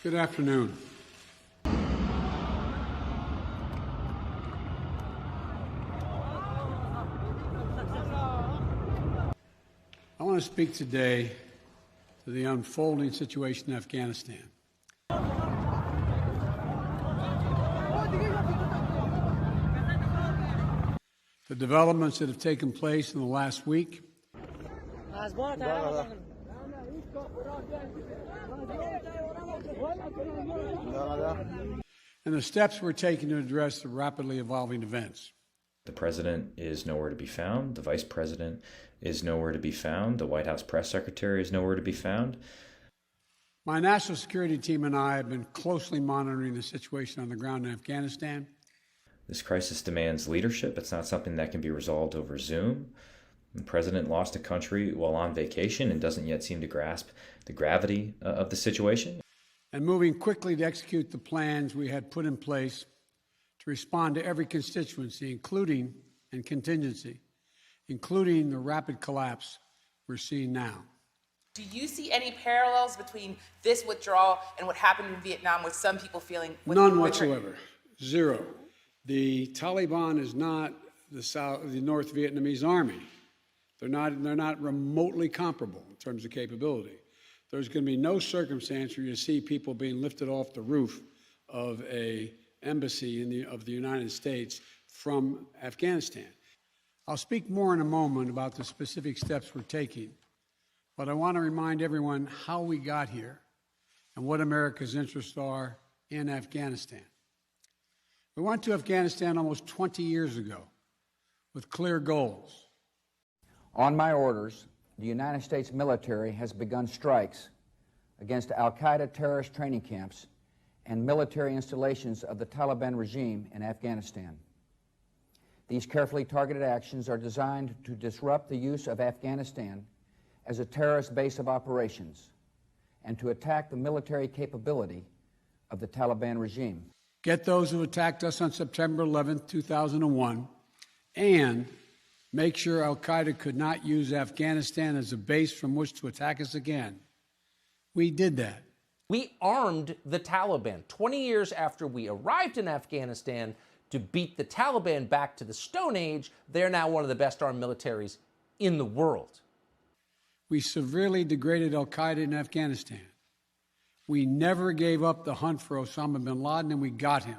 Good afternoon. I want to speak today to the unfolding situation in Afghanistan. The developments that have taken place in the last week and the steps we're taking to address the rapidly evolving events. The president is nowhere to be found. The vice president is nowhere to be found. The White House press secretary is nowhere to be found. My national security team and I have been closely monitoring the situation on the ground in Afghanistan. This crisis demands leadership. It's not something that can be resolved over Zoom. The president lost a country while on vacation and doesn't yet seem to grasp the gravity of the situation. And moving quickly to execute the plans we had put in place to respond to every constituency, including and contingency, including the rapid collapse we're seeing now. Do you see any parallels between this withdrawal and what happened in Vietnam, with some people feeling... None whatsoever. Zero. The Taliban is not the North Vietnamese army. They're not remotely comparable in terms of capability. There's going to be no circumstance where you see people being lifted off the roof of an embassy of the United States from Afghanistan. I'll speak more in a moment about the specific steps we're taking, but I want to remind everyone how we got here and what America's interests are in Afghanistan. We went to Afghanistan almost 20 years ago with clear goals. On my orders, the United States military has begun strikes against al-Qaeda terrorist training camps and military installations of the Taliban regime in Afghanistan. These carefully targeted actions are designed to disrupt the use of Afghanistan as a terrorist base of operations and to attack the military capability of the Taliban regime. Get those who attacked us on September 11, 2001, and make sure al-Qaeda could not use Afghanistan as a base from which to attack us again. We did that. We armed the Taliban 20 years after we arrived in Afghanistan to beat the Taliban back to the Stone Age. They're now one of the best armed militaries in the world. We severely degraded al-Qaeda in Afghanistan. We never gave up the hunt for Osama bin Laden, and we got him.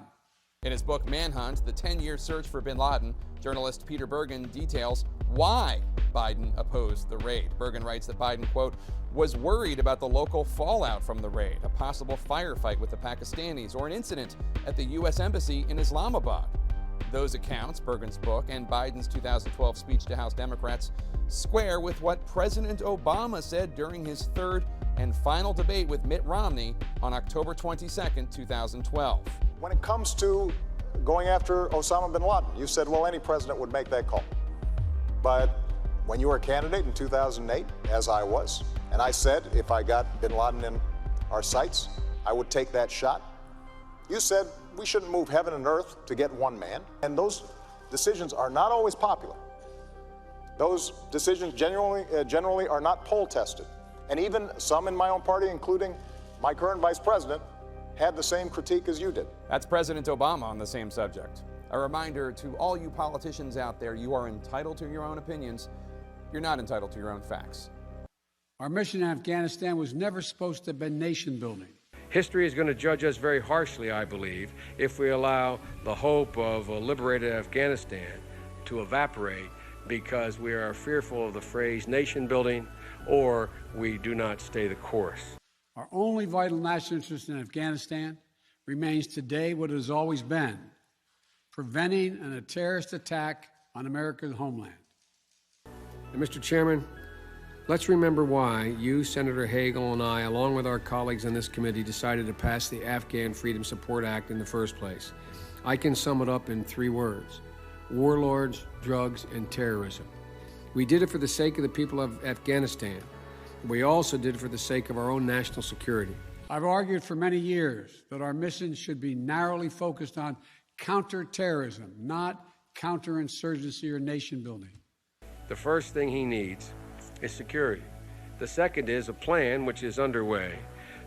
In his book, Manhunt, the 10-year search for bin Laden, journalist Peter Bergen details why Biden opposed the raid. Bergen writes that Biden, quote, was worried about the local fallout from the raid, a possible firefight with the Pakistanis, or an incident at the U.S. Embassy in Islamabad. Those accounts, Bergen's book, and Biden's 2012 speech to House Democrats square with what President Obama said during his third and final debate with Mitt Romney on October 22, 2012. When it comes to going after Osama bin Laden, you said, well, any president would make that call. But when you were a candidate in 2008, as I was, and I said if I got bin Laden in our sights, I would take that shot, you said we shouldn't move heaven and earth to get one man. And those decisions are not always popular. Those decisions generally are not poll tested. And even some in my own party, including my current vice president, had the same critique as you did. That's President Obama on the same subject. A reminder to all you politicians out there, you are entitled to your own opinions. You're not entitled to your own facts. Our mission in Afghanistan was never supposed to have been nation building. History is going to judge us very harshly, I believe, if we allow the hope of a liberated Afghanistan to evaporate because we are fearful of the phrase nation building, or we do not stay the course. Our only vital national interest in Afghanistan remains today what it has always been: preventing a terrorist attack on America's homeland. And Mr. Chairman, let's remember why you, Senator Hagel, and I, along with our colleagues on this committee, decided to pass the Afghan Freedom Support Act in the first place. I can sum it up in 3 words: warlords, drugs, and terrorism. We did it for the sake of the people of Afghanistan. We also did it for the sake of our own national security. I've argued for many years that our mission should be narrowly focused on counterterrorism, not counterinsurgency or nation building. The first thing he needs is security. The second is a plan, which is underway,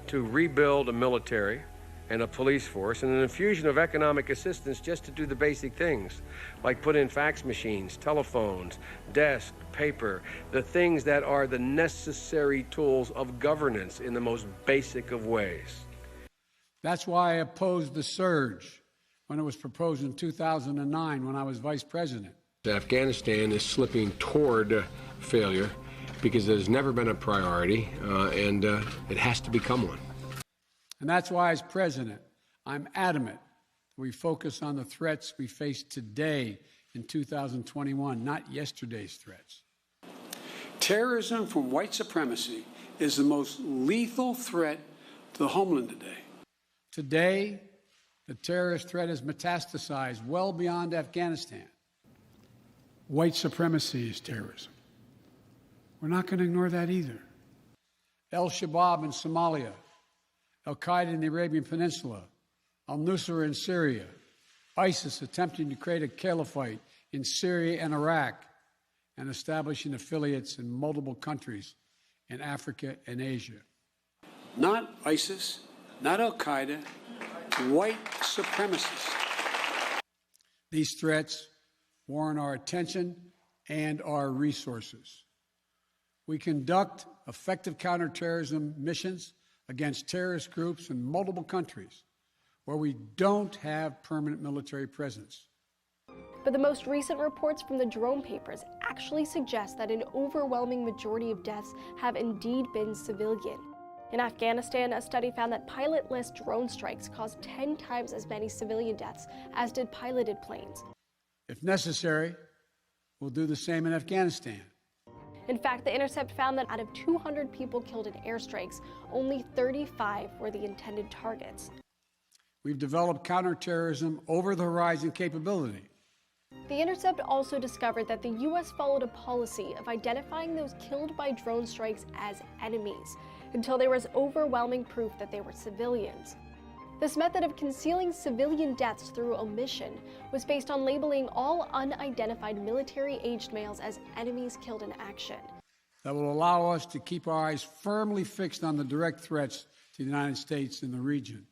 to rebuild a military and a police force, and an infusion of economic assistance just to do the basic things, like put in fax machines, telephones, desk, paper, the things that are the necessary tools of governance in the most basic of ways. That's why I opposed the surge when it was proposed in 2009 when I was vice president. Afghanistan is slipping toward failure because it has never been a priority, and it has to become one. And that's why, as president, I'm adamant we focus on the threats we face today in 2021, not yesterday's threats. Terrorism from white supremacy is the most lethal threat to the homeland today. Today, the terrorist threat has metastasized well beyond Afghanistan. White supremacy is terrorism. We're not going to ignore that either. Al-Shabaab in Somalia, Al-Qaeda in the Arabian Peninsula, al-Nusra in Syria, ISIS attempting to create a caliphate in Syria and Iraq, and establishing affiliates in multiple countries in Africa and Asia. Not ISIS, not Al-Qaeda, white supremacists. These threats warrant our attention and our resources. We conduct effective counterterrorism missions against terrorist groups in multiple countries where we don't have permanent military presence. But the most recent reports from the drone papers actually suggest that an overwhelming majority of deaths have indeed been civilian. In Afghanistan, a study found that pilotless drone strikes caused 10 times as many civilian deaths as did piloted planes. If necessary, we'll do the same in Afghanistan. In fact, the Intercept found that out of 200 people killed in airstrikes, only 35 were the intended targets. We've developed counterterrorism over-the-horizon capability. The Intercept also discovered that the U.S. followed a policy of identifying those killed by drone strikes as enemies until there was overwhelming proof that they were civilians. This method of concealing civilian deaths through omission was based on labeling all unidentified military-aged males as enemies killed in action. That will allow us to keep our eyes firmly fixed on the direct threats to the United States and the region.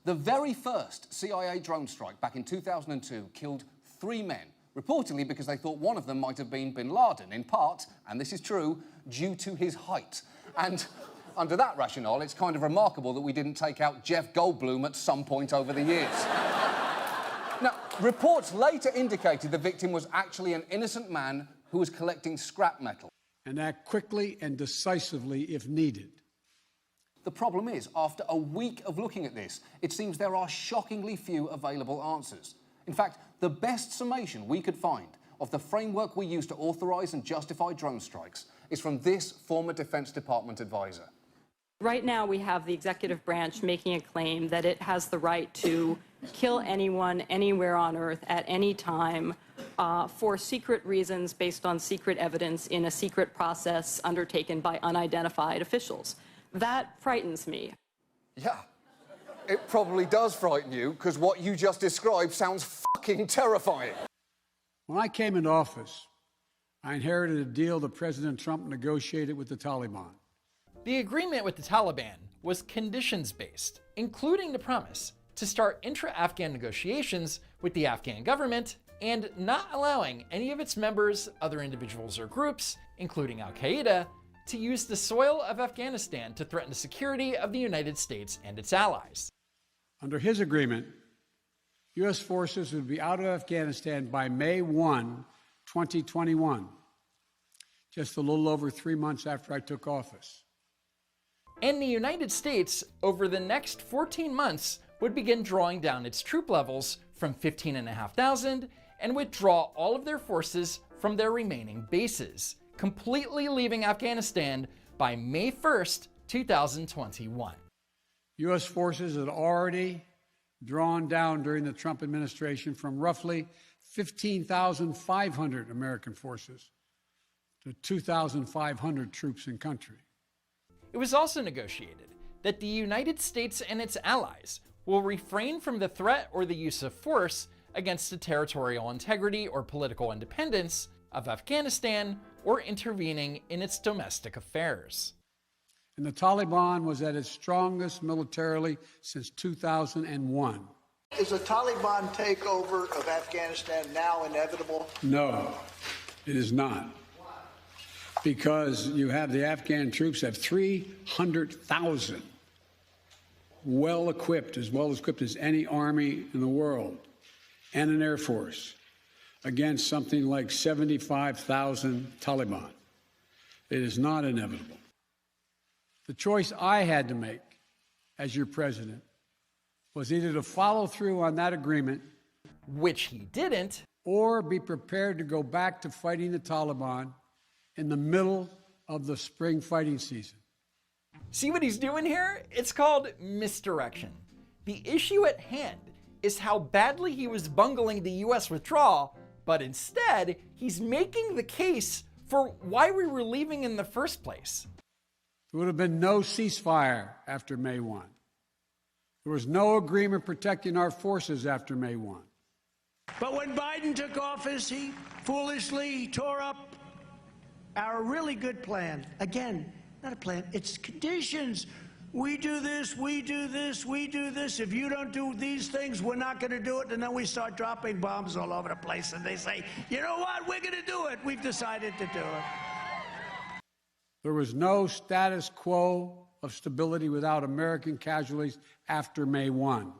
The very first CIA drone strike back in 2002 killed 3 men, reportedly because they thought one of them might have been bin Laden, in part, and this is true, due to his height. And under that rationale, it's kind of remarkable that we didn't take out Jeff Goldblum at some point over the years. Now, reports later indicated the victim was actually an innocent man who was collecting scrap metal. And act quickly and decisively if needed. The problem is, after a week of looking at this, it seems there are shockingly few available answers. In fact, the best summation we could find of the framework we use to authorize and justify drone strikes is from this former Defense Department advisor. Right now, we have the executive branch making a claim that it has the right to kill anyone, anywhere on Earth, at any time, for secret reasons based on secret evidence in a secret process undertaken by unidentified officials. That frightens me. Yeah, it probably does frighten you, because what you just described sounds fucking terrifying. When I came into office, I inherited a deal that President Trump negotiated with the Taliban. The agreement with the Taliban was conditions-based, including the promise to start intra-Afghan negotiations with the Afghan government and not allowing any of its members, other individuals or groups, including Al-Qaeda, to use the soil of Afghanistan to threaten the security of the United States and its allies. Under his agreement, U.S. forces would be out of Afghanistan by May 1, 2021, just a little over 3 months after I took office. And the United States, over the next 14 months, would begin drawing down its troop levels from 15,500 and withdraw all of their forces from their remaining bases, completely leaving Afghanistan by May 1st, 2021. U.S. forces had already drawn down during the Trump administration from roughly 15,500 American forces to 2,500 troops in country. It was also negotiated that the United States and its allies will refrain from the threat or the use of force against the territorial integrity or political independence of Afghanistan or intervening in its domestic affairs. And the Taliban was at its strongest militarily since 2001. Is a Taliban takeover of Afghanistan now inevitable? No, it is not. Because you have the Afghan troops have 300,000 well-equipped as any army in the world, and an air force against something like 75,000 Taliban. It is not inevitable. The choice I had to make as your president was either to follow through on that agreement, which he didn't, or be prepared to go back to fighting the Taliban in the middle of the spring fighting season. See what he's doing here? It's called misdirection. The issue at hand is how badly he was bungling the US withdrawal, but instead, he's making the case for why we were leaving in the first place. There would have been no ceasefire after May 1. There was no agreement protecting our forces after May 1. But when Biden took office, he foolishly tore up our really good plan. Again, not a plan, it's conditions. We do this, we do this, we do this. If you don't do these things, we're not going to do it. And then we start dropping bombs all over the place. And they say, you know what, we're going to do it. We've decided to do it. There was no status quo of stability without American casualties after May 1.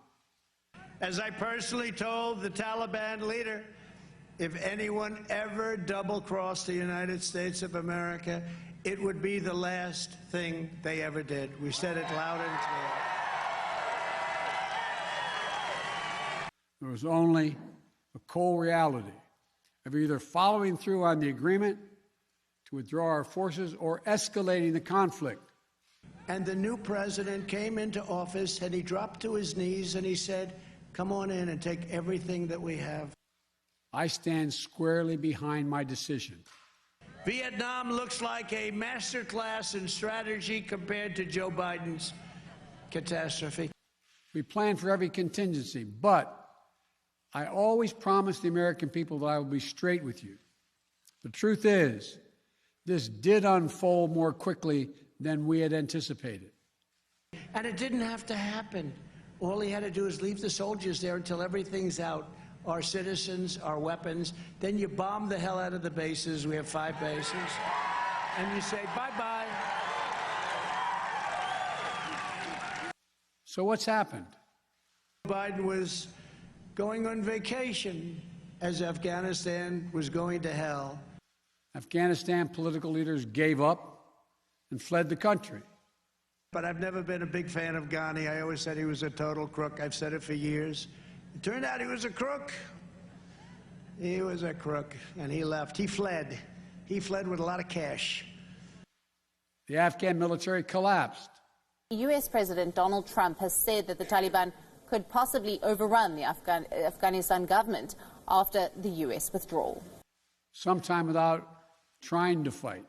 As I personally told the Taliban leader, if anyone ever double-crossed the United States of America, it would be the last thing they ever did. We said it loud and clear. There was only a cold reality of either following through on the agreement to withdraw our forces or escalating the conflict. And the new president came into office and he dropped to his knees and he said, come on in and take everything that we have. I stand squarely behind my decision. Vietnam looks like a masterclass in strategy compared to Joe Biden's catastrophe. We plan for every contingency, but I always promise the American people that I will be straight with you. The truth is, this did unfold more quickly than we had anticipated. And it didn't have to happen. All he had to do is leave the soldiers there until everything's out. Our citizens, our weapons. Then you bomb the hell out of the bases. We have 5 bases. And you say, bye-bye. So what's happened? Biden was going on vacation as Afghanistan was going to hell. Afghanistan political leaders gave up and fled the country. But I've never been a big fan of Ghani. I always said he was a total crook. I've said it for years. It turned out he was a crook. He was a crook, and he left. He fled. He fled with a lot of cash. The Afghan military collapsed. U.S. President Donald Trump has said that the Taliban could possibly overrun the Afghanistan government after the U.S. withdrawal. Sometime without trying to fight.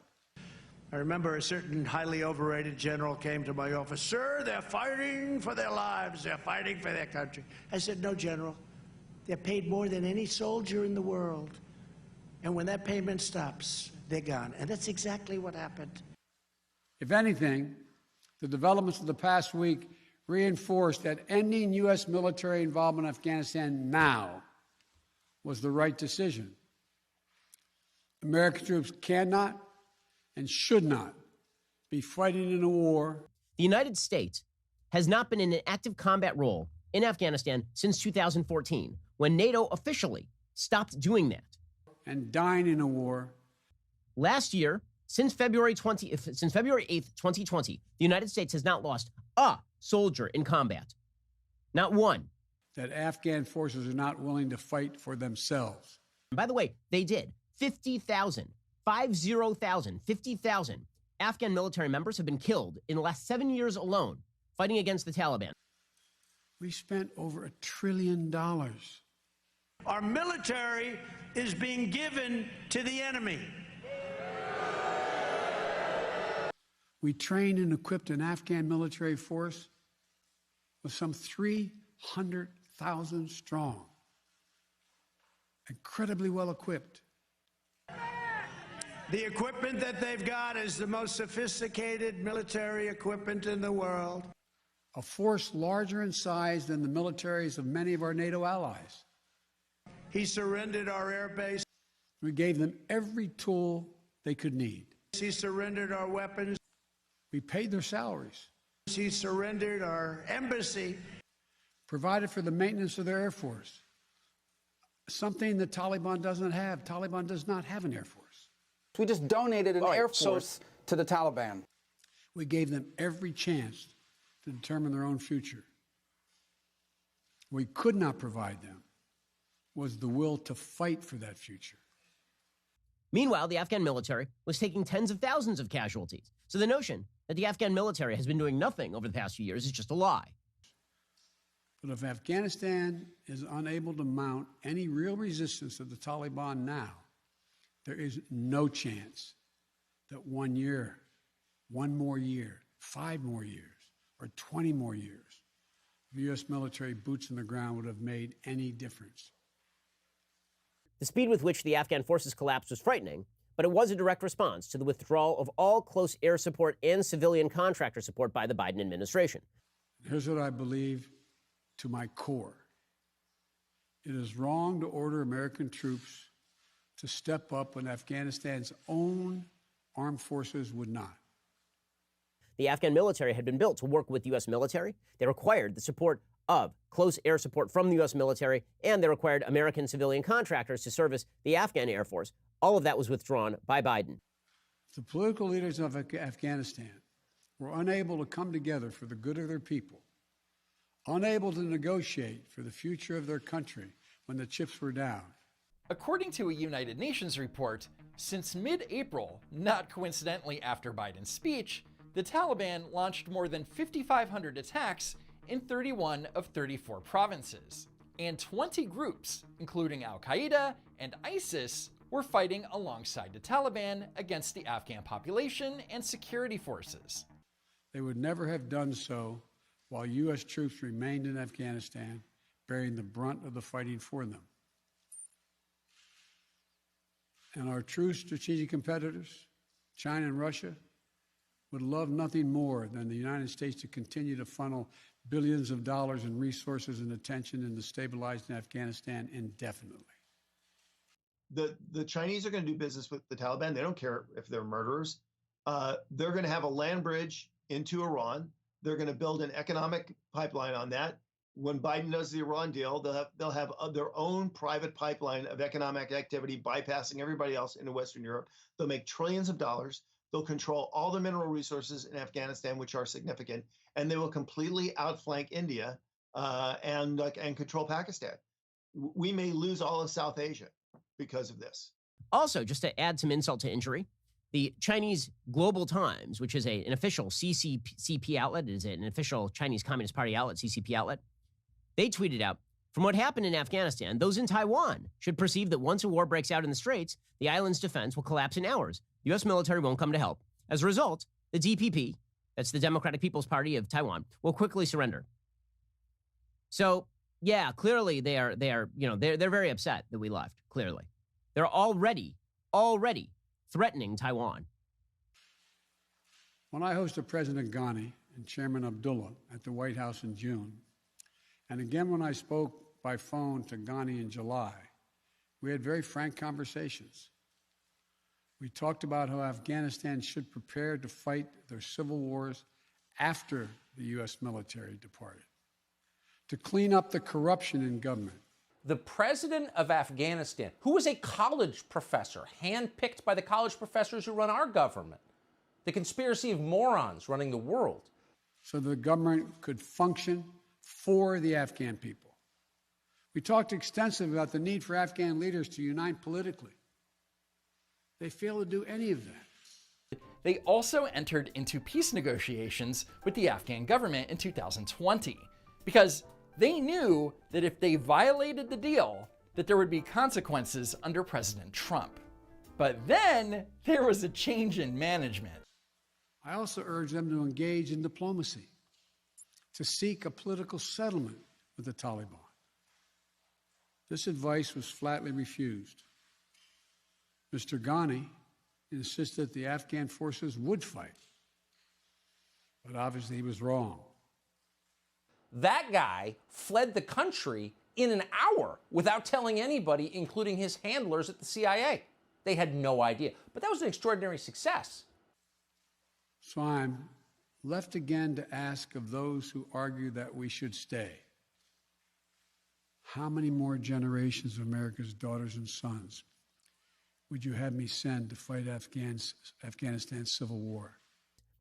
I remember a certain highly overrated general came to my office. Sir, they're fighting for their lives. They're fighting for their country. I said, no, General. They're paid more than any soldier in the world. And when that payment stops, they're gone. And that's exactly what happened. If anything, the developments of the past week reinforced that ending U.S. military involvement in Afghanistan now was the right decision. American troops cannot and should not be fighting in a war. The United States has not been in an active combat role in Afghanistan since 2014, when NATO officially stopped doing that. And dying in a war. Last year, since February 8th, 2020, the United States has not lost a soldier in combat. Not one. That Afghan forces are not willing to fight for themselves. And by the way, they did. 50,000 Afghan military members have been killed in the last 7 years alone fighting against the Taliban. We spent over $1 trillion. Our military is being given to the enemy. We trained and equipped an Afghan military force with some 300,000 strong, incredibly well equipped. The equipment that they've got is the most sophisticated military equipment in the world. A force larger in size than the militaries of many of our NATO allies. He surrendered our air base. We gave them every tool they could need. He surrendered our weapons. We paid their salaries. He surrendered our embassy. Provided for the maintenance of their Air Force. Something the Taliban doesn't have. Taliban does not have an Air Force. We just donated an Air Force to the Taliban. We gave them every chance to determine their own future. We could not provide them was the will to fight for that future. Meanwhile, the Afghan military was taking tens of thousands of casualties. So the notion that the Afghan military has been doing nothing over the past few years is just a lie. But if Afghanistan is unable to mount any real resistance to the Taliban now, there is no chance that 1 year, 1 more year, 5 more years, or 20 more years, the U.S. military boots on the ground would have made any difference. The speed with which the Afghan forces collapsed was frightening, but it was a direct response to the withdrawal of all close air support and civilian contractor support by the Biden administration. Here's what I believe to my core. It is wrong to order American troops to step up when Afghanistan's own armed forces would not. The Afghan military had been built to work with the U.S. military. They required the support of close air support from the U.S. military, and they required American civilian contractors to service the Afghan Air Force. All of that was withdrawn by Biden. The political leaders of Afghanistan were unable to come together for the good of their people, unable to negotiate for the future of their country when the chips were down. According to a United Nations report, since mid-April, not coincidentally after Biden's speech, the Taliban launched more than 5,500 attacks in 31 of 34 provinces. And 20 groups, including Al-Qaeda and ISIS, were fighting alongside the Taliban against the Afghan population and security forces. They would never have done so while U.S. troops remained in Afghanistan, bearing the brunt of the fighting for them. And our true strategic competitors, China and Russia, would love nothing more than the United States to continue to funnel billions of dollars in resources and attention into stabilizing Afghanistan indefinitely. The Chinese are going to do business with the Taliban. They don't care if they're murderers. They're going to have a land bridge into Iran. They're going to build an economic pipeline on that. When Biden does the Iran deal, they'll have their own private pipeline of economic activity, bypassing everybody else into Western Europe. They'll make trillions of dollars. They'll control all the mineral resources in Afghanistan, which are significant, and they will completely outflank India and control Pakistan. We may lose all of South Asia because of this. Also, just to add some insult to injury, the Chinese Global Times, which is an official CCP outlet, is an official Chinese Communist Party outlet, CCP outlet, they tweeted out, from what happened in Afghanistan, those in Taiwan should perceive that once a war breaks out in the Straits, the island's defense will collapse in hours. The U.S. military won't come to help. As a result, the DPP, that's the Democratic People's Party of Taiwan, will quickly surrender. So, yeah, clearly they're very upset that we left, clearly. They're already threatening Taiwan. When I hosted President Ghani and Chairman Abdullah at the White House in June, and again when I spoke by phone to Ghani in July, we had very frank conversations. We talked about how Afghanistan should prepare to fight their civil wars after the U.S. military departed, to clean up the corruption in government. The president of Afghanistan, who was a college professor, handpicked by the college professors who run our government, the conspiracy of morons running the world. So the government could function for the Afghan people. We talked extensively about the need for Afghan leaders to unite politically. They failed to do any of that. They also entered into peace negotiations with the Afghan government in 2020 because they knew that if they violated the deal, that there would be consequences under President Trump. But then there was a change in management. I also urged them to engage in diplomacy, to seek a political settlement with the Taliban. This advice was flatly refused. Mr. Ghani insisted that the Afghan forces would fight. But obviously he was wrong. That guy fled the country in an hour without telling anybody, including his handlers at the CIA. They had no idea. But that was an extraordinary success. So I'm left again to ask of those who argue that we should stay, how many more generations of America's daughters and sons would you have me send to fight Afghanistan's civil war?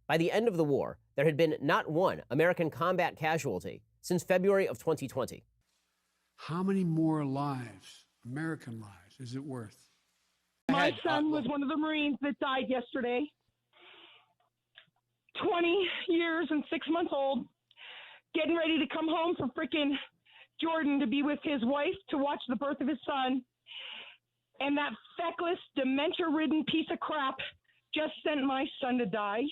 By the end of the war, there had been not one American combat casualty since February of 2020. How many more lives, American lives, is it worth? My son was one of the Marines that died yesterday. 20 years and 6 months old, getting ready to come home from frickin' Jordan to be with his wife to watch the birth of his son. And that feckless, dementia-ridden piece of crap just sent my son to die.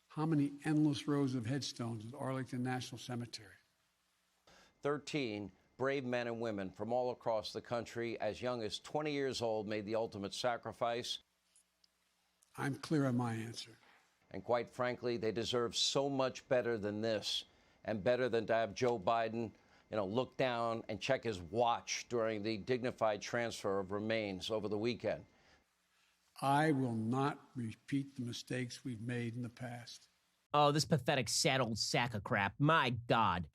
How many endless rows of headstones at Arlington National Cemetery? 13 brave men and women from all across the country, as young as 20 years old, made the ultimate sacrifice. I'm clear on my answer. And quite frankly, they deserve so much better than this, and better than to have Joe Biden, look down and check his watch during the dignified transfer of remains over the weekend. I will not repeat the mistakes we've made in the past. Oh, this pathetic, sad old sack of crap. My God.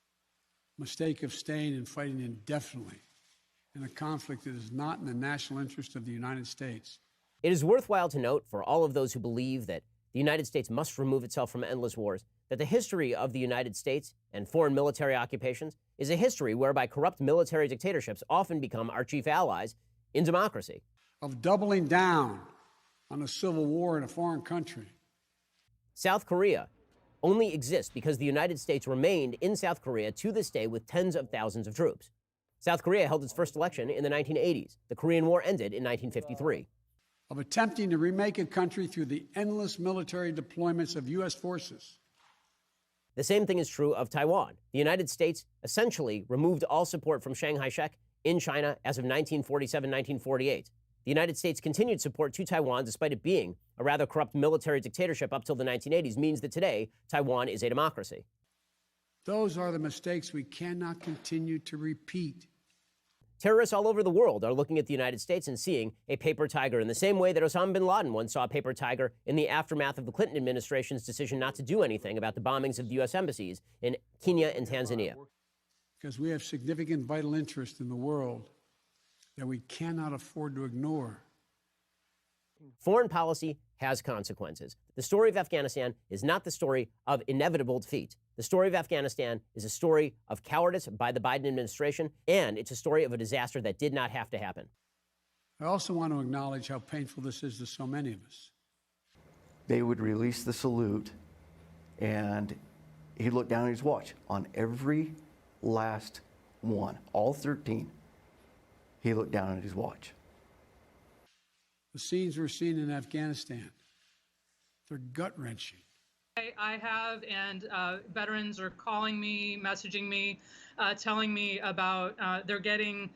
Mistake of staying and fighting indefinitely in a conflict that is not in the national interest of the United States. It is worthwhile to note, for all of those who believe that the United States must remove itself from endless wars, that the history of the United States and foreign military occupations is a history whereby corrupt military dictatorships often become our chief allies in democracy. Of doubling down on a civil war in a foreign country. South Korea only exists because the United States remained in South Korea to this day with tens of thousands of troops. South Korea held its first election in the 1980s. The Korean War ended in 1953. Of attempting to remake a country through the endless military deployments of U.S. forces. The same thing is true of Taiwan. The United States essentially removed all support from Chiang Kai-shek in China as of 1947-1948. The United States' continued support to Taiwan, despite it being a rather corrupt military dictatorship up till the 1980s, means that today Taiwan is a democracy. Those are the mistakes we cannot continue to repeat. Terrorists all over the world are looking at the United States and seeing a paper tiger in the same way that Osama bin Laden once saw a paper tiger in the aftermath of the Clinton administration's decision not to do anything about the bombings of the U.S. embassies in Kenya and Tanzania. Because we have significant vital interest in the world that we cannot afford to ignore. Foreign policy has consequences. The story of Afghanistan is not the story of inevitable defeat. The story of Afghanistan is a story of cowardice by the Biden administration, and it's a story of a disaster that did not have to happen. I also want to acknowledge how painful this is to so many of us. They would release the salute, and he looked down at his watch. On every last one, all 13, he looked down at his watch. The scenes we're seeing in Afghanistan, they're gut-wrenching. I have, and veterans are calling me, messaging me, telling me about they're getting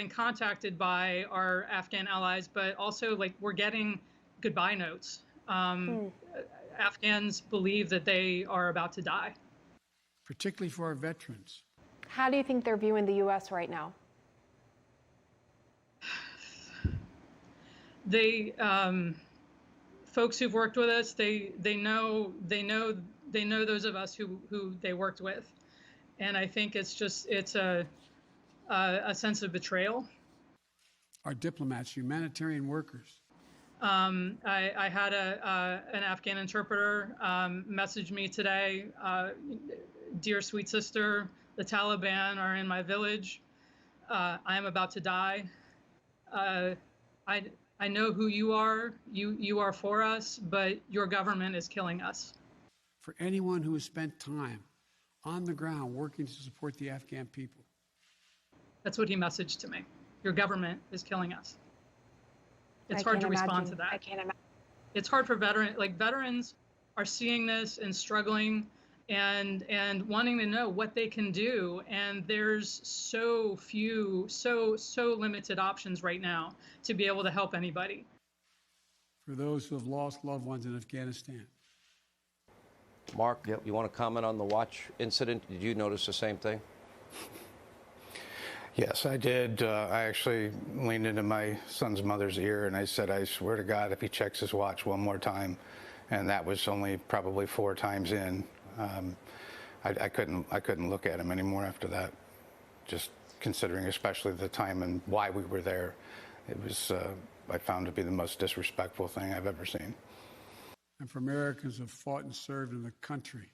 contacted by our Afghan allies, but also we're getting goodbye notes. Afghans believe that they are about to die. Particularly for our veterans. How do you think they're viewing the U.S. right now? They folks who've worked with us, they know those of us who they worked with, and I think it's a sense of betrayal. Our diplomats, humanitarian workers. I had an Afghan interpreter message me today. Dear sweet sister, the Taliban are in my village. I am about to die. I know who you are. You are for us, but your government is killing us. For anyone who has spent time on the ground working to support the Afghan people. That's what he messaged to me. Your government is killing us. It's hard to respond to that. I can't imagine. It's hard for veterans are seeing this and struggling and wanting to know what they can do. And there's so few, so limited options right now to be able to help anybody. for those who have lost loved ones in Afghanistan. Mark, you want to comment on the watch incident? Did you notice the same thing? Yes, I did. I actually leaned into my son's mother's ear and I said, I swear to God, if he checks his watch one more time, and that was only probably 4 times in, I couldn't look at him anymore after that. Just considering, especially the time and why we were there, it was I found to be the most disrespectful thing I've ever seen. And for Americans who have fought and served in the country,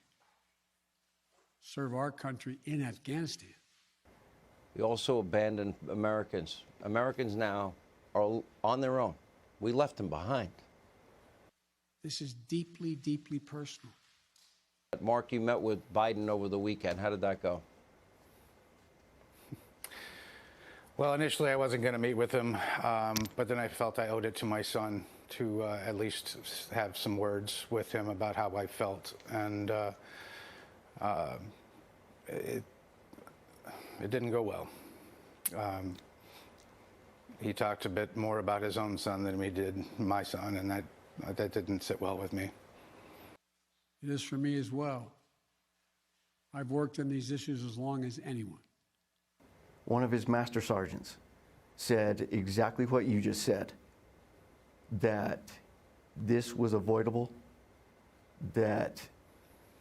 serve our country in Afghanistan. We also abandoned Americans. Americans now are on their own. We left them behind. This is deeply, deeply personal. Mark, you met with Biden over the weekend. How did that go? Well, initially I wasn't going to meet with him, but then I felt I owed it to my son to at least have some words with him about how I felt. And it didn't go well. He talked a bit more about his own son than he did my son, and that didn't sit well with me. It is for me as well. I've worked on these issues as long as anyone. One of his master sergeants said exactly what you just said, that this was avoidable, that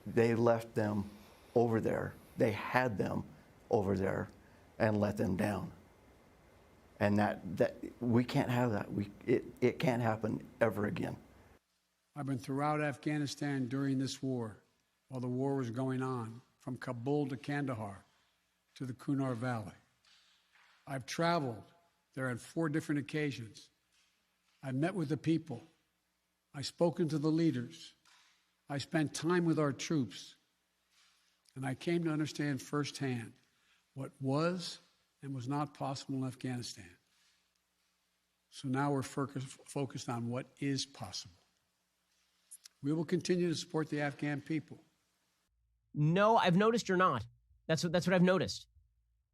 they left them over there, they had them over there and let them down. And that we can't have that. It can't happen ever again. I've been throughout Afghanistan during this war, while the war was going on, from Kabul to Kandahar to the Kunar Valley. I've traveled there on 4 different occasions. I've met with the people. I've spoken to the leaders. I spent time with our troops. And I came to understand firsthand what was and was not possible in Afghanistan. So now we're focused on what is possible. We will continue to support the Afghan people. No, I've noticed you're not. That's what I've noticed.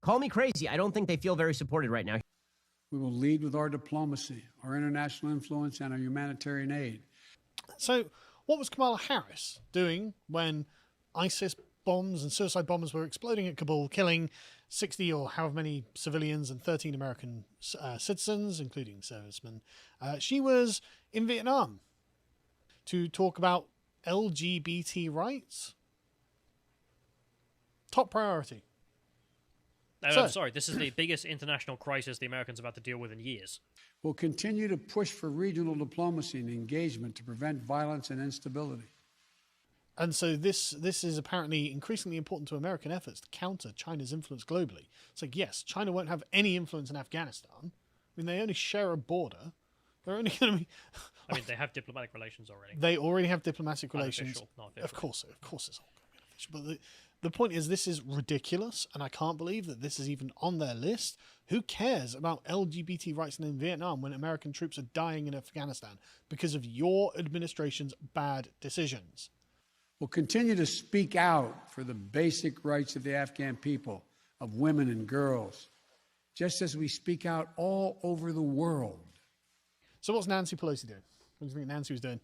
Call me crazy. I don't think they feel very supported right now. We will lead with our diplomacy, our international influence, and our humanitarian aid. So what was Kamala Harris doing when ISIS bombs and suicide bombers were exploding at Kabul, killing 60 or however many civilians and 13 American citizens, including servicemen? She was in Vietnam to talk about LGBT rights. Top priority. I'm sorry, this is the biggest international crisis the Americans have had to deal with in years. We'll continue to push for regional diplomacy and engagement to prevent violence and instability. And so this is apparently increasingly important to American efforts to counter China's influence globally. It's like, yes, China won't have any influence in Afghanistan. I mean, they only share a border. They're only going to be... I mean, they have diplomatic relations already. They already have diplomatic relations. Unofficial, not official. Of course it's all going to be unofficial. But the point is, this is ridiculous, and I can't believe that this is even on their list. Who cares about LGBT rights in Vietnam when American troops are dying in Afghanistan because of your administration's bad decisions? We'll continue to speak out for the basic rights of the Afghan people, of women and girls, just as we speak out all over the world. So what's Nancy Pelosi doing? What do you think Nancy was doing?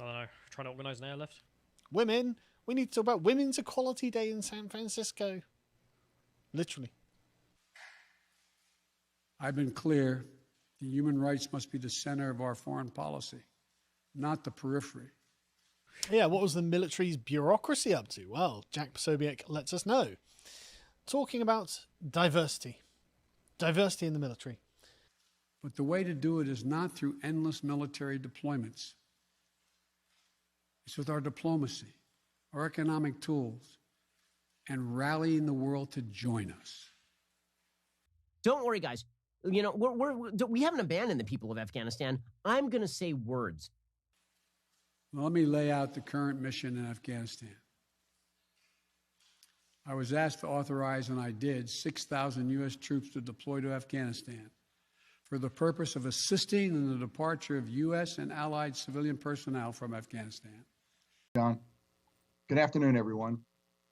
I don't know. Trying to organise an airlift? Women. We need to talk about Women's Equality Day in San Francisco. Literally. I've been clear that human rights must be the center of our foreign policy, not the periphery. Yeah, what was the military's bureaucracy up to? Well, Jack Posobiec lets us know. Talking about diversity. Diversity in the military. But the way to do it is not through endless military deployments. It's with our diplomacy, our economic tools, and rallying the world to join us. Don't worry, guys. You know, we haven't abandoned the people of Afghanistan. I'm going to say words. Well, let me lay out the current mission in Afghanistan. I was asked to authorize, and I did, 6,000 U.S. troops to deploy to Afghanistan for the purpose of assisting in the departure of U.S. and allied civilian personnel from Afghanistan. John, good afternoon, everyone.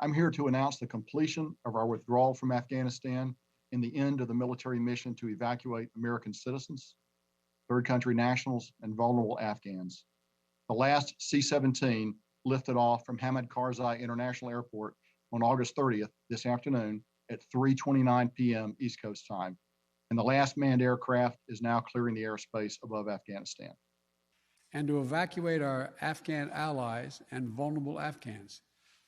I'm here to announce the completion of our withdrawal from Afghanistan and the end of the military mission to evacuate American citizens. third country nationals, and vulnerable Afghans. The last C-17 lifted off from Hamid Karzai International Airport on August 30th, this afternoon, at 3:29 p.m. East Coast time. And the last manned aircraft is now clearing the airspace above Afghanistan. And to evacuate our Afghan allies and vulnerable Afghans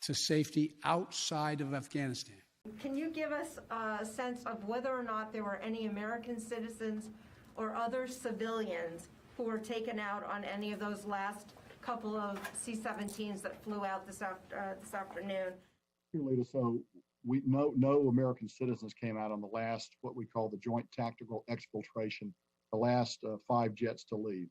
to safety outside of Afghanistan. Can you give us a sense of whether or not there were any American citizens or other civilians who were taken out on any of those last couple of C-17s that flew out this afternoon? So no American citizens came out on the last, what we call the Joint Tactical Exfiltration, the last 5 jets to leave.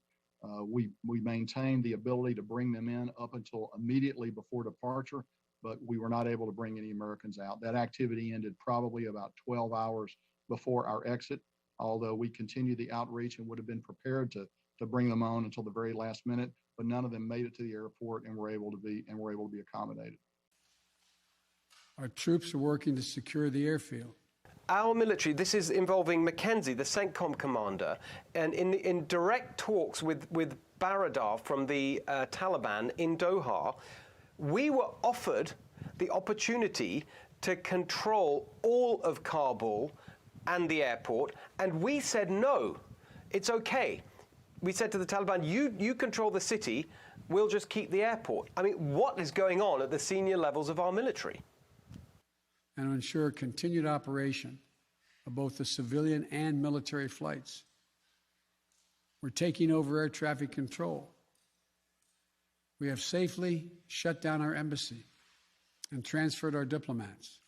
We maintained the ability to bring them in up until immediately before departure, but we were not able to bring any Americans out. That activity ended probably about 12 hours before our exit, although we continued the outreach and would have been prepared to bring them on until the very last minute, but none of them made it to the airport and were able to be accommodated. Our troops are working to secure the airfield. Our military, this is involving Mackenzie, the CENTCOM commander, and in direct talks with Baradar from the Taliban in Doha, we were offered the opportunity to control all of Kabul and the airport, and we said no, it's okay. We said to the Taliban, you control the city, we'll just keep the airport. I mean, what is going on at the senior levels of our military? And to ensure continued operation of both the civilian and military flights. We're taking over air traffic control. We have safely shut down our embassy and transferred our diplomats.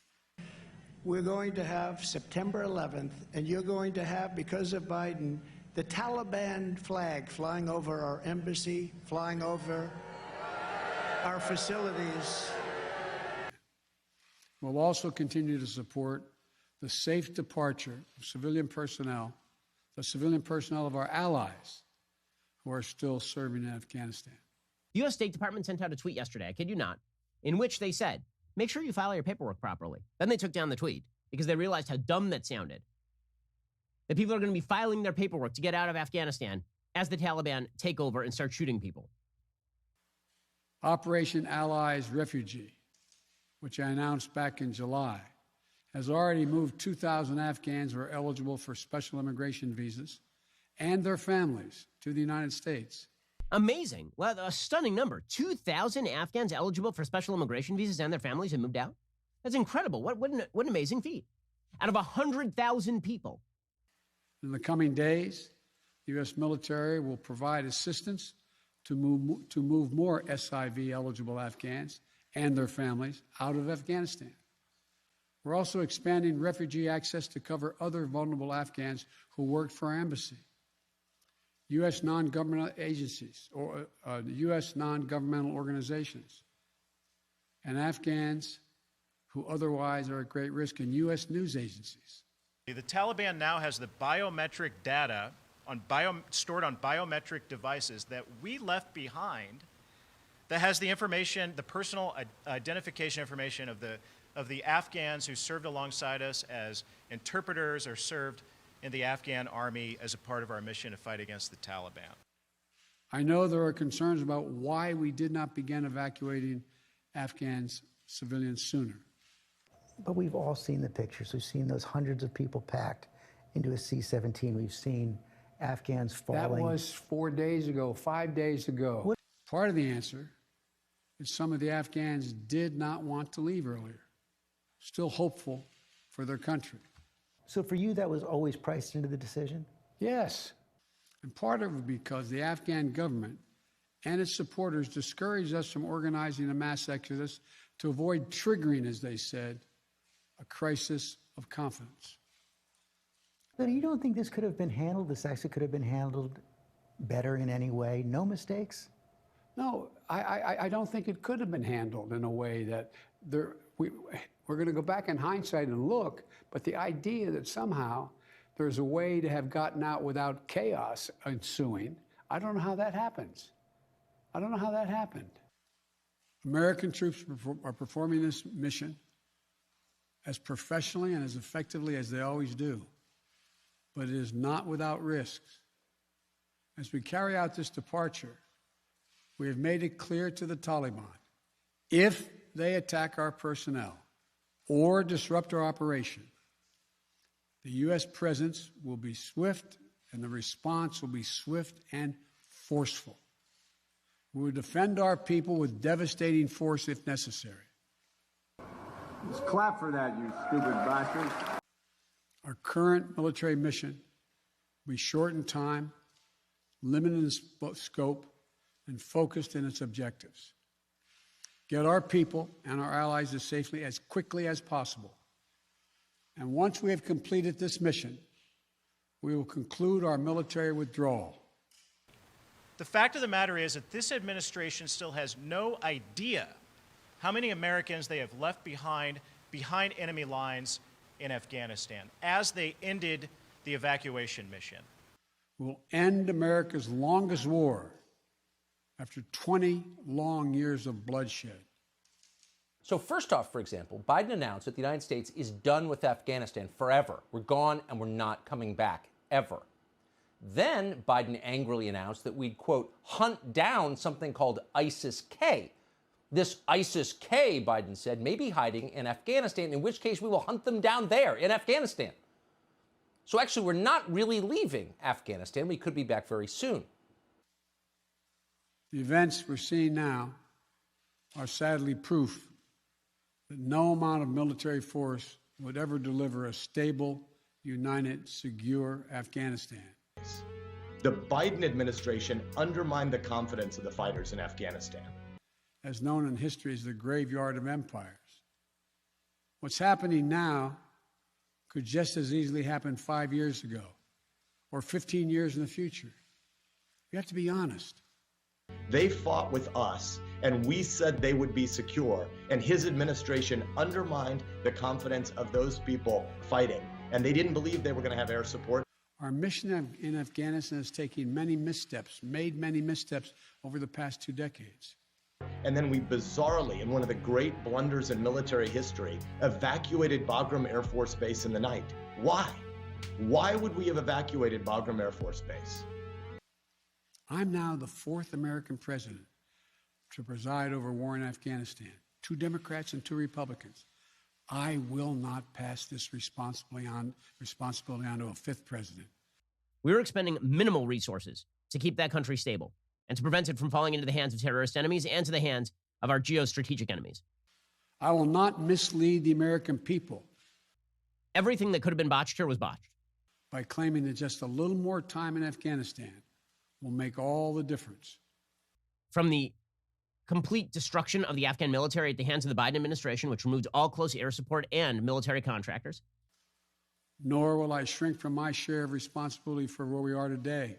We're going to have September 11th, and you're going to have, because of Biden, the Taliban flag flying over our embassy, flying over our facilities. We'll also continue to support the safe departure of civilian personnel, the civilian personnel of our allies who are still serving in Afghanistan. The U.S. State Department sent out a tweet yesterday, I kid you not, in which they said, make sure you file your paperwork properly. Then they took down the tweet because they realized how dumb that sounded. That people are going to be filing their paperwork to get out of Afghanistan as the Taliban take over and start shooting people. Operation Allies Refugee, which I announced back in July, has already moved 2,000 Afghans who are eligible for special immigration visas and their families to the United States. Amazing. Well, a stunning number. 2,000 Afghans eligible for special immigration visas and their families have moved out? That's incredible. What an amazing feat. Out of 100,000 people. In the coming days, the U.S. military will provide assistance to move more SIV-eligible Afghans and their families out of Afghanistan. We're also expanding refugee access to cover other vulnerable Afghans who worked for our embassy. U.S. non-governmental agencies or U.S. non-governmental organizations and Afghans who otherwise are at great risk, and U.S. news agencies. The Taliban now has the biometric data stored on biometric devices that we left behind that has the information, the personal identification information of the Afghans who served alongside us as interpreters or served in the Afghan army as a part of our mission to fight against the Taliban. I know there are concerns about why we did not begin evacuating Afghans civilians sooner. But we've all seen the pictures. We've seen those hundreds of people packed into a C-17. We've seen Afghans falling. That was 4 days ago, 5 days ago. Part of the answer is some of the Afghans did not want to leave earlier, still hopeful for their country. So for you, that was always priced into the decision? Yes. And part of it because the Afghan government and its supporters discouraged us from organizing a mass exodus to avoid triggering, as they said, a crisis of confidence. But you don't think this could have been handled, this actually could have been handled better in any way? No mistakes? No, I don't think it could have been handled in a way that we're going to go back in hindsight and look, but the idea that somehow there's a way to have gotten out without chaos ensuing, I don't know how that happens. I don't know how that happened. American troops are performing this mission as professionally and as effectively as they always do, but it is not without risks. As we carry out this departure, we have made it clear to the Taliban, if they attack our personnel or disrupt our operation, the U.S. presence will be swift and the response will be swift and forceful. We will defend our people with devastating force if necessary. Just clap for that, you stupid bastards. Our current military mission will be short in time, limited in scope, and focused in its objectives. Get our people and our allies as safely as quickly as possible. And once we have completed this mission, we will conclude our military withdrawal. The fact of the matter is that this administration still has no idea how many Americans they have left behind enemy lines in Afghanistan as they ended the evacuation mission. We'll end America's longest war after 20 long years of bloodshed. So first off, for example, Biden announced that the United States is done with Afghanistan forever. We're gone and we're not coming back, ever. Then Biden angrily announced that we'd, quote, hunt down something called ISIS-K. This ISIS-K, Biden said, may be hiding in Afghanistan, in which case we will hunt them down there in Afghanistan. So actually, we're not really leaving Afghanistan. We could be back very soon. The events we're seeing now are sadly proof that no amount of military force would ever deliver a stable, united, secure Afghanistan. The Biden administration undermined the confidence of the fighters in Afghanistan. As known in history as the graveyard of empires. What's happening now could just as easily happen 5 years ago or 15 years in the future. We have to be honest. They fought with us, and we said they would be secure, and his administration undermined the confidence of those people fighting, and they didn't believe they were going to have air support. Our mission in Afghanistan has taken many missteps, made many missteps over the past 2 decades. And then we bizarrely, in one of the great blunders in military history, evacuated Bagram Air Force Base in the night. Why? Why would we have evacuated Bagram Air Force Base? I'm now the 4th American president to preside over war in Afghanistan. 2 Democrats and 2 Republicans. I will not pass this responsibility on to a 5th president. We're expending minimal resources to keep that country stable and to prevent it from falling into the hands of terrorist enemies and to the hands of our geostrategic enemies. I will not mislead the American people. Everything that could have been botched here was botched. By claiming that just a little more time in Afghanistan will make all the difference. From the complete destruction of the Afghan military at the hands of the Biden administration, which removed all close air support and military contractors. Nor will I shrink from my share of responsibility for where we are today.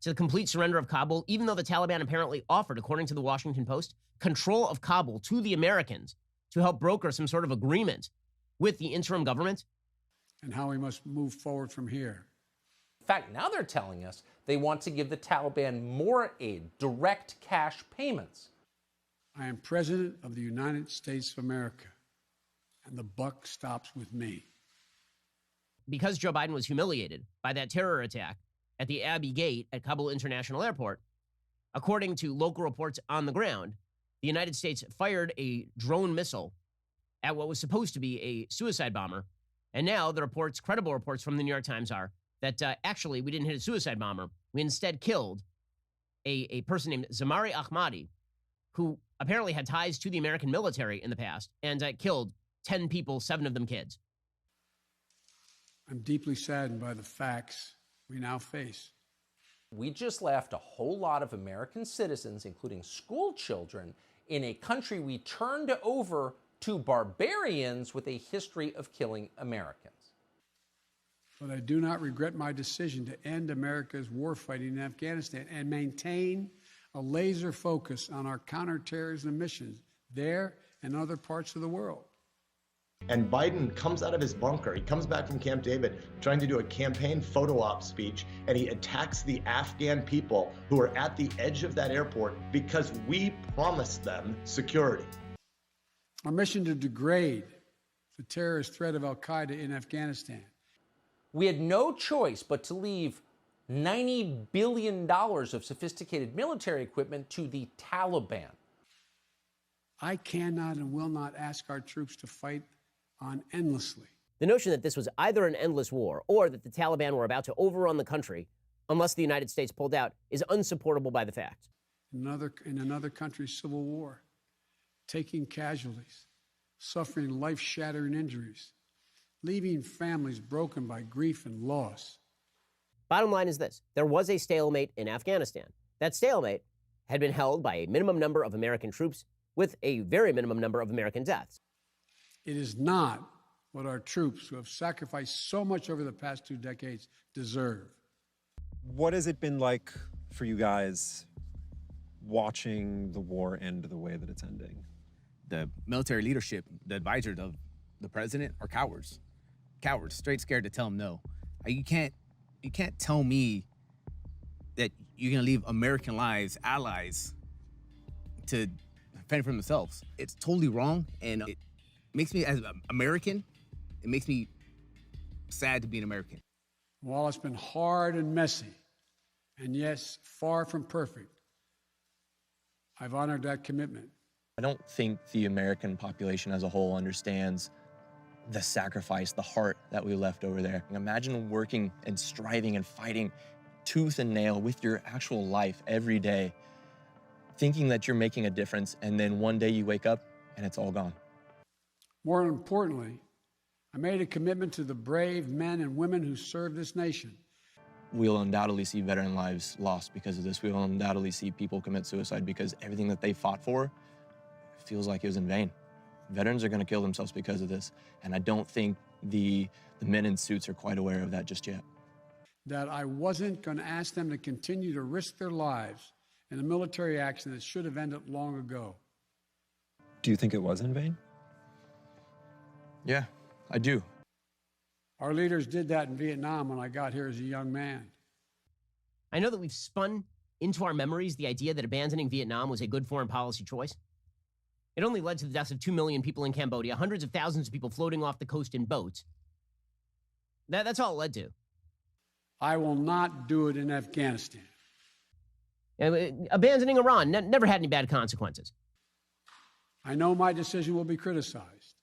To the complete surrender of Kabul, even though the Taliban apparently offered, according to the Washington Post, control of Kabul to the Americans to help broker some sort of agreement with the interim government. And how we must move forward from here. In fact, now they're telling us they want to give the Taliban more aid, direct cash payments. I am President of the United States of America, and the buck stops with me. Because Joe Biden was humiliated by that terror attack at the Abbey Gate at Kabul International Airport, according to local reports on the ground, the United States fired a drone missile at what was supposed to be a suicide bomber. And now the reports, credible reports from the New York Times are that actually we didn't hit a suicide bomber. We instead killed a person named Zamari Ahmadi, who apparently had ties to the American military in the past, and killed 10 people, 7 of them kids. I'm deeply saddened by the facts we now face. We just left a whole lot of American citizens, including school children, in a country we turned over to barbarians with a history of killing Americans. But I do not regret my decision to end America's warfighting in Afghanistan and maintain a laser focus on our counterterrorism missions there and other parts of the world. And Biden comes out of his bunker. He comes back from Camp David trying to do a campaign photo op speech, and he attacks the Afghan people who are at the edge of that airport because we promised them security. Our mission to degrade the terrorist threat of al-Qaeda in Afghanistan. We had no choice but to leave $90 billion of sophisticated military equipment to the Taliban. I cannot and will not ask our troops to fight on endlessly. The notion that this was either an endless war or that the Taliban were about to overrun the country unless the United States pulled out is unsupportable by the facts. In another country's civil war, taking casualties, suffering life-shattering injuries, leaving families broken by grief and loss. Bottom line is this: there was a stalemate in Afghanistan. That stalemate had been held by a minimum number of American troops with a very minimum number of American deaths. It is not what our troops, who have sacrificed so much over the past 2 decades, deserve. What has it been like for you guys watching the war end the way that it's ending? The military leadership, the advisors of the president, are cowards. Cowards, straight scared to tell them no. You can't tell me that you're gonna leave American lives, allies, to fend for themselves. It's totally wrong, and it makes me, as an American, it makes me sad to be an American. While it's been hard and messy, and yes, far from perfect, I've honored that commitment. I don't think the American population as a whole understands the sacrifice, the heart that we left over there. Imagine working and striving and fighting tooth and nail with your actual life every day, thinking that you're making a difference, and then one day you wake up and it's all gone. More importantly, I made a commitment to the brave men and women who serve this nation. We'll undoubtedly see veteran lives lost because of this. We'll undoubtedly see people commit suicide because everything that they fought for feels like it was in vain. Veterans are going to kill themselves because of this, and I don't think the men in suits are quite aware of that just yet. That I wasn't going to ask them to continue to risk their lives in a military action that should have ended long ago. Do you think it was in vain? Yeah, I do. Our leaders did that in Vietnam when I got here as a young man. I know that we've spun into our memories the idea that abandoning Vietnam was a good foreign policy choice. It only led to the deaths of 2 million people in Cambodia, hundreds of thousands of people floating off the coast in boats. That's all it led to. I will not do it in Afghanistan. Abandoning Iran never had any bad consequences. I know my decision will be criticized.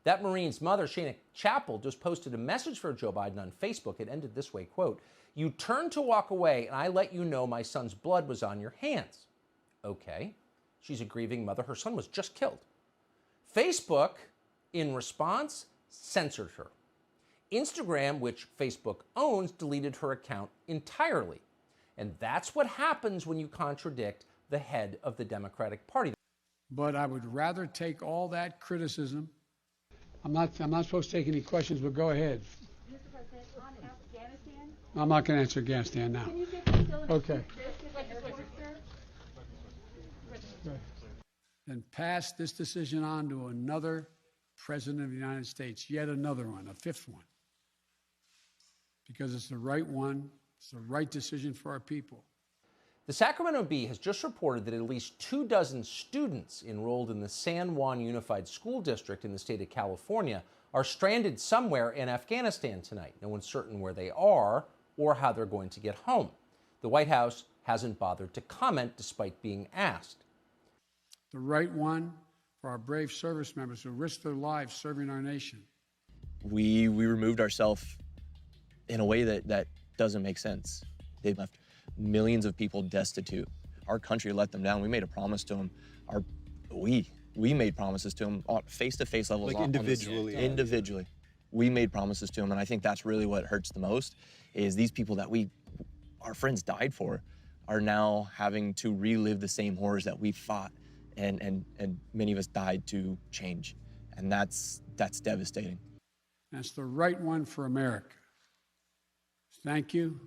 That Marine's mother, Shana Chappell, just posted a message for Joe Biden on Facebook. It ended this way, quote, "You turned to walk away, and I let you know my son's blood was on your hands." Okay. She's a grieving mother. Her son was just killed. Facebook, in response, censored her. Instagram, which Facebook owns, deleted her account entirely. And that's what happens when you contradict the head of the Democratic Party. But I would rather take all that criticism. I'm not supposed to take any questions, but go ahead. Mr. President, on Afghanistan? I'm not going to answer Afghanistan now. Can you say facilities Okay. Then pass this decision on to another president of the United States, yet another one, a fifth one. Because it's the right one, it's the right decision for our people. The Sacramento Bee has just reported that at least 24 students enrolled in the San Juan Unified School District in the state of California are stranded somewhere in Afghanistan tonight. No one's certain where they are or how they're going to get home. The White House hasn't bothered to comment despite being asked. The right one for our brave service members who risk their lives serving our nation. We removed ourselves in a way that doesn't make sense. They left millions of people destitute. Our country let them down. We made a promise to them. We made promises to them on face-to-face levels. Like individually. Individually. We made promises to them, and I think that's really what hurts the most, is these people that our friends died for, are now having to relive the same horrors that we fought and many of us died to change. And that's devastating. That's the right one for America. Thank you.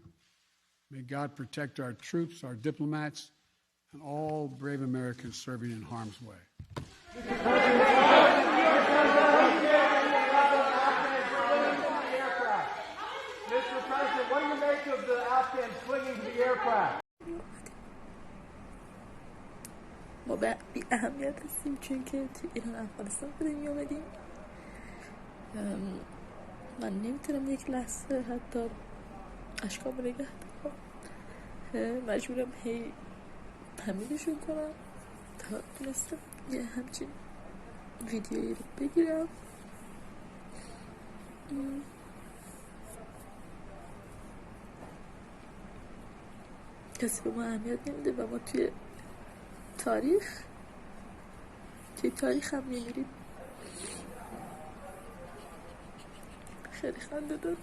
May God protect our troops, our diplomats, and all brave Americans serving in harm's way. Mr. President, what do you make of the Afghans clinging to the aircraft? ما به اهمیت هستیم چون که تو ایران افغانستان بودیم میامدیم من نمیتونم یک لحظه حتی اشکامو نگه دارم، مجبورم هی تمیزشون کنم تا تونستم یه همچین ویدیویی رو بگیرم. کسی به ما اهمیت نمیده و ما توی تاریخ هم میمیریم. خیلی خنده دار.